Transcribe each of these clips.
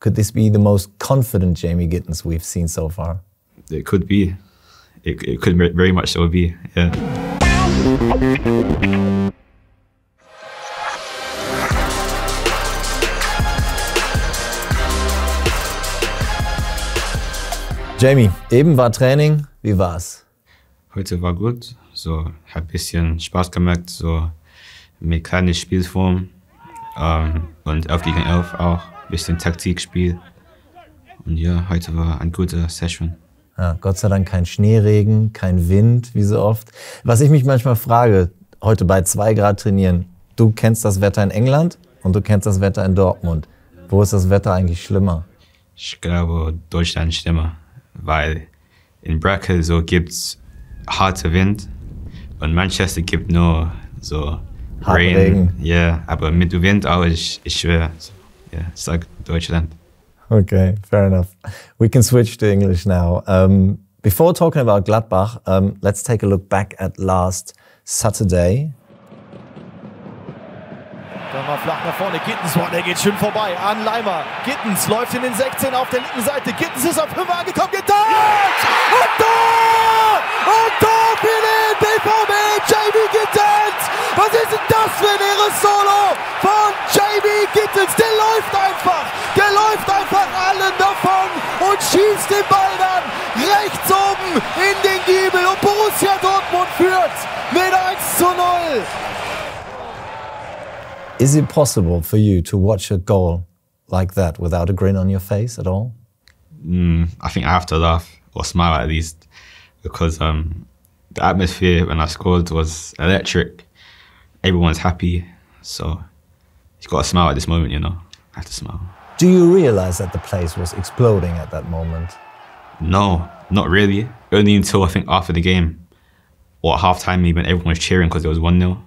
Could this be the most confident Jamie Gittens we've seen so far? It could be. It could very much so be, yeah. Jamie, eben war Training, wie war's? Heute war gut, so hat ein bisschen Spaß gemacht, so mit kleiner Spielform und 11 gegen 11 auch, ein bisschen Taktikspiel. Und ja, heute war eine gute Session. Ja, Gott sei Dank kein Schneeregen, kein Wind, wie so oft. Was ich mich manchmal frage, heute bei 2 Grad trainieren, du kennst das Wetter in England und du kennst das Wetter in Dortmund. Wo ist das Wetter eigentlich schlimmer? Ich glaube, Deutschland schlimmer, weil in Brakel so gibt's harte Wind und Manchester gibt nur so Rain. Ja, yeah, aber mit Wind auch ist schwer. So, yeah, ich sag Deutschland. Okay, fair enough. We can switch to English now. Before talking about Gladbach, let's take a look back at last Saturday. Dann mal flach nach vorne. Gittens, der geht schön vorbei an Leimer. Gittens läuft in den 16 auf der linken Seite. Gittens ist auf 5 angekommen. Getan! Und Tor! Und Tor für den BVB! Jamie Gittens! Was ist denn das für ein irres Solo von Jamie Gittens? Der läuft einfach allen davon und schießt den Ball dann rechts oben in den Giebel. Und Borussia Dortmund führt mit 1:0. Is it possible for you to watch a goal like that without a grin on your face at all? I think I have to laugh or smile at least because the atmosphere when I scored was electric. Everyone's happy, so you've got to smile at this moment, you know. I have to smile. Do you realize that the place was exploding at that moment? No, not really. Only until I think after the game or at halftime, when everyone was cheering because it was 1-0.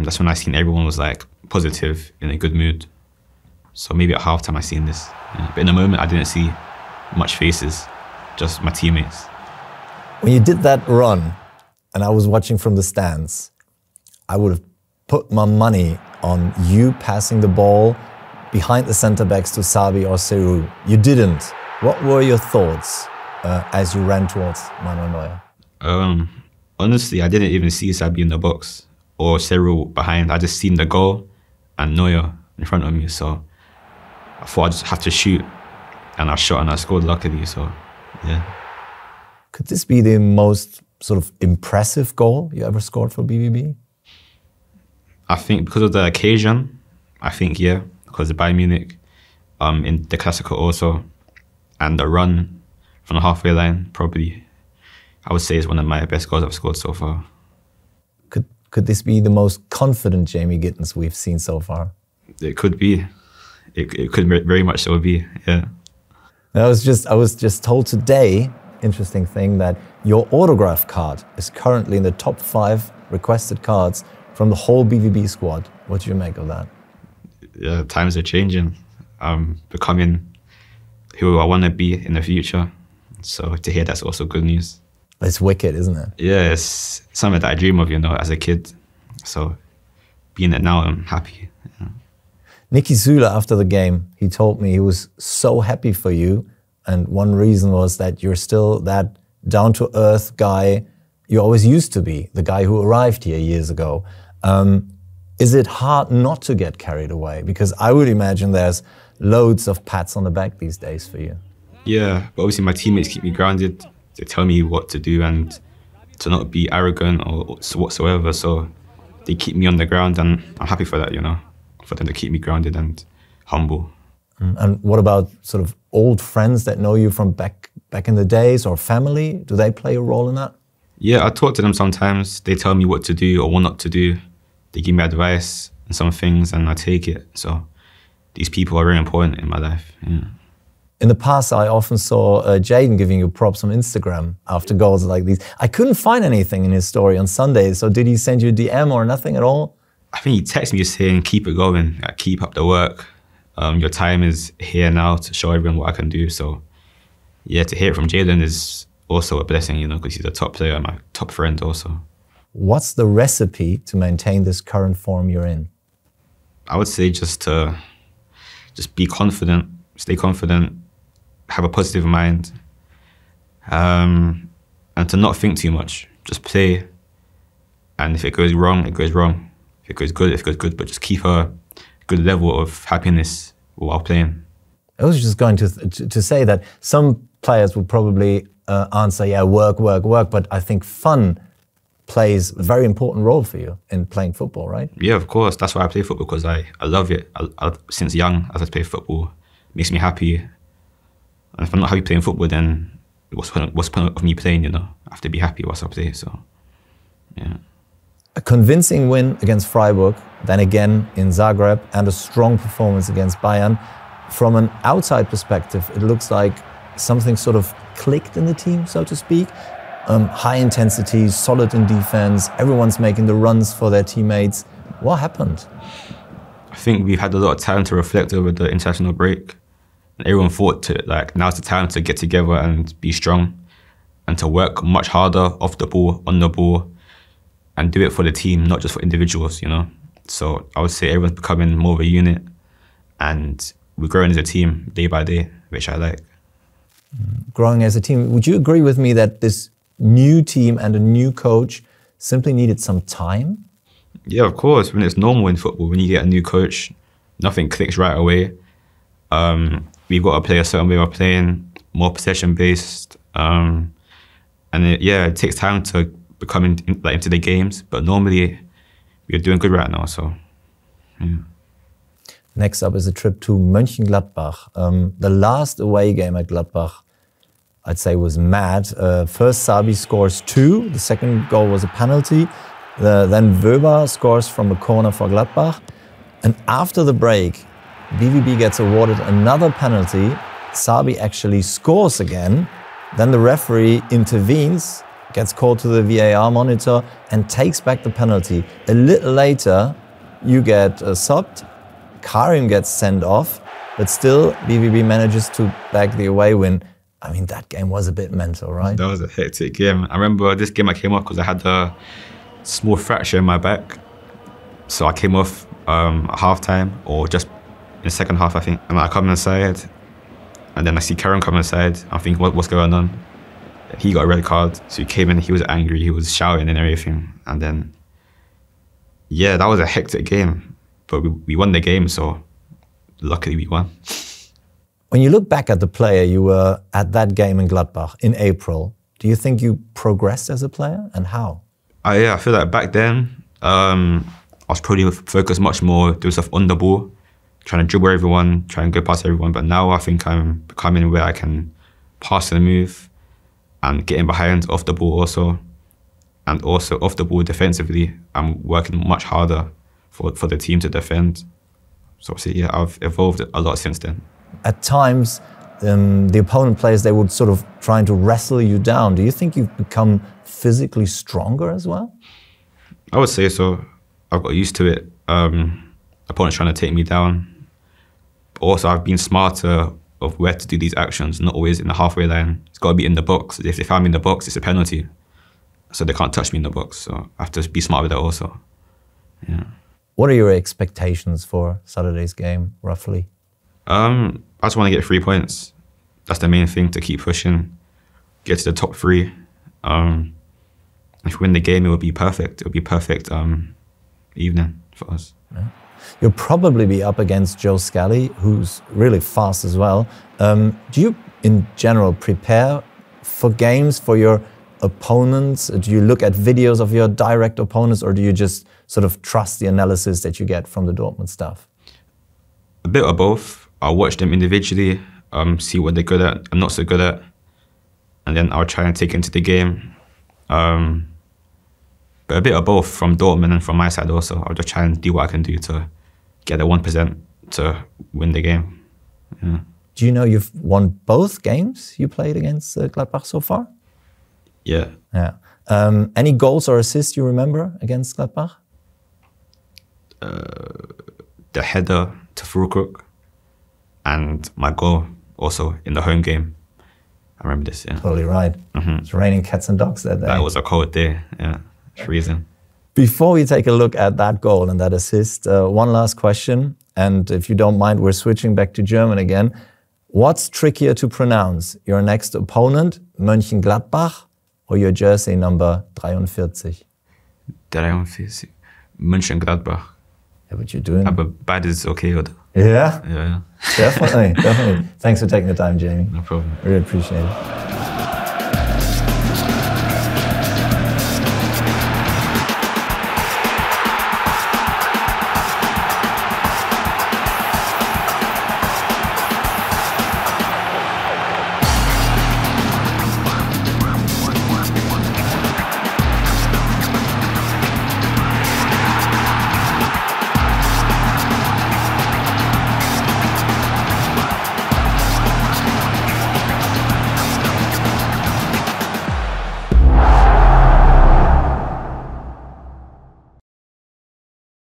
That's when I seen everyone was like positive, in a good mood. So maybe at halftime I seen this. Yeah. But in the moment I didn't see much faces, just my teammates. When you did that run and I was watching from the stands, I would have put my money on you passing the ball behind the centre-backs to Sabi or Seru. You didn't. What were your thoughts as you ran towards Manuel Neuer? Honestly, I didn't even see Sabi in the box or Seru behind. I just seen the goal and Neuer in front of me. So I thought I just have to shoot. And I shot and I scored luckily, so yeah. Could this be the most sort of impressive goal you ever scored for BVB? I think because of the occasion, I think, yeah. Because of Bayern Munich, in the Classical also, and the run from the halfway line, probably, I would say is one of my best goals I've scored so far. Could this be the most confident Jamie Gittens we've seen so far? It could be. It could very much so be, yeah. I was just told today, interesting thing, that your autograph card is currently in the top 5 requested cards from the whole BVB squad. What do you make of that? Yeah, times are changing. I'm becoming who I want to be in the future. So to hear that's also good news. It's wicked, isn't it? Yeah, it's something that I dream of, you know, as a kid. So being it now, I'm happy. You know. Niki Süle, after the game, he told me he was so happy for you. And one reason was that you're still that down-to-earth guy you always used to be, the guy who arrived here years ago. Is it hard not to get carried away? Because I would imagine there's loads of pats on the back these days for you. Yeah, but obviously my teammates keep me grounded. They tell me what to do and to not be arrogant or whatsoever. So they keep me on the ground and I'm happy for that, you know, for them to keep me grounded and humble. And what about sort of old friends that know you from back in the days or family? Do they play a role in that? Yeah, I talk to them sometimes. They tell me what to do or what not to do. They give me advice on some things and I take it. So these people are very important in my life. Yeah. In the past, I often saw Jaden giving you props on Instagram after goals like these. I couldn't find anything in his story on Sunday. So did he send you a DM or nothing at all? I think he texted me saying, keep it going, keep up the work. Your time is here now to show everyone what I can do. So yeah, to hear it from Jaden is also a blessing, you know, because he's a top player, my top friend also. What's the recipe to maintain this current form you're in? I would say just be confident, stay confident, have a positive mind, and to not think too much. Just play, and if it goes wrong, it goes wrong. If it goes good, but just keep a good level of happiness while playing. I was just going to say that some players would probably answer, yeah, work, but I think fun plays a very important role for you in playing football, right? Yeah, of course. That's why I play football, because I love it. Since young, as I play football, it makes me happy. And if I'm not happy playing football, then what's the point of me playing, you know? I have to be happy whilst I play, so, yeah. A convincing win against Freiburg, then again in Zagreb, and a strong performance against Bayern. From an outside perspective, it looks like something sort of clicked in the team, so to speak. High intensity, solid in defense, everyone's making the runs for their teammates. What happened? I think we've had a lot of time to reflect over the international break. And everyone thought now's the time to get together and be strong and to work much harder off the ball, on the ball, and do it for the team, not just for individuals, you know? So I would say everyone's becoming more of a unit, and we're growing as a team day by day, which I like. Growing as a team. Would you agree with me that this new team and a new coach simply needed some time? Yeah, of course. When it's normal in football, when you get a new coach, nothing clicks right away. We've got to play a certain way of playing, more possession-based. It takes time to become into the games, but normally we're doing good right now, so, yeah. Next up is a trip to Mönchengladbach. The last away game at Gladbach, I'd say, was mad. First, Sabi scores 2. The second goal was a penalty. Then Wöber scores from a corner for Gladbach. And after the break, BVB gets awarded another penalty. Sabi actually scores again. Then the referee intervenes, gets called to the VAR monitor and takes back the penalty. A little later, you get subbed. Karim gets sent off, but still BVB manages to bag the away win. I mean, that game was a bit mental, right? That was a hectic game. I remember this game I came off because I had a small fracture in my back. So I came off at half-time, or just in the second half, I think. And I come inside, and then I see Karim come inside. I'm thinking, what's going on? He got a red card, so he came in, he was angry, he was shouting and everything. And then, yeah, that was a hectic game. But we won the game, so luckily we won. When you look back at the player you were at that game in Gladbach in April, do you think you progressed as a player, and how? Yeah, I feel like back then, I was probably focused much more, doing stuff on the ball, trying to dribble everyone, trying to go past everyone. But now I think I'm becoming where I can pass and move and getting behind off the ball also. And also off the ball defensively, I'm working much harder for the team to defend. So obviously, yeah, I've evolved a lot since then. At times, the opponent players, they would sort of trying to wrestle you down. Do you think you've become physically stronger as well? I would say so. I've got used to it. Opponents trying to take me down. But also, I've been smarter of where to do these actions, not always in the halfway line. It's got to be in the box. If I'm in the box, it's a penalty. So they can't touch me in the box. So I have to be smart with that also. Yeah. What are your expectations for Saturday's game, roughly? I just want to get 3 points. That's the main thing, to keep pushing, get to the top 3. If we win the game, it would be perfect. It would be perfect evening for us. Yeah. You'll probably be up against Joe Scally, who's really fast as well. Do you, in general, prepare for games for your opponents? Do you look at videos of your direct opponents, or do you just sort of trust the analysis that you get from the Dortmund staff? A bit of both. I'll watch them individually, see what they're good at and not so good at, and then I'll try and take it into the game. But a bit of both from Dortmund and from my side also. I'll just try and do what I can do to get the 1% to win the game. Yeah. Do you know you've won both games you played against Gladbach so far? Yeah. Yeah. Any goals or assists you remember against Gladbach? The header to Fulkrug and my goal also in the home game. I remember this, yeah. Totally right. It's raining cats and dogs that day. That was a cold day, yeah. It's freezing. Before we take a look at that goal and that assist, one last question. And if you don't mind, we're switching back to German again. What's trickier to pronounce? Your next opponent, Mönchengladbach, or your jersey number 43? 43. Mönchengladbach. Yeah, but you're doing... Aber beides okay, oder? Yeah? Ja, ja. Definitely, definitely. Thanks for taking the time, Jamie. No problem. Really appreciate it.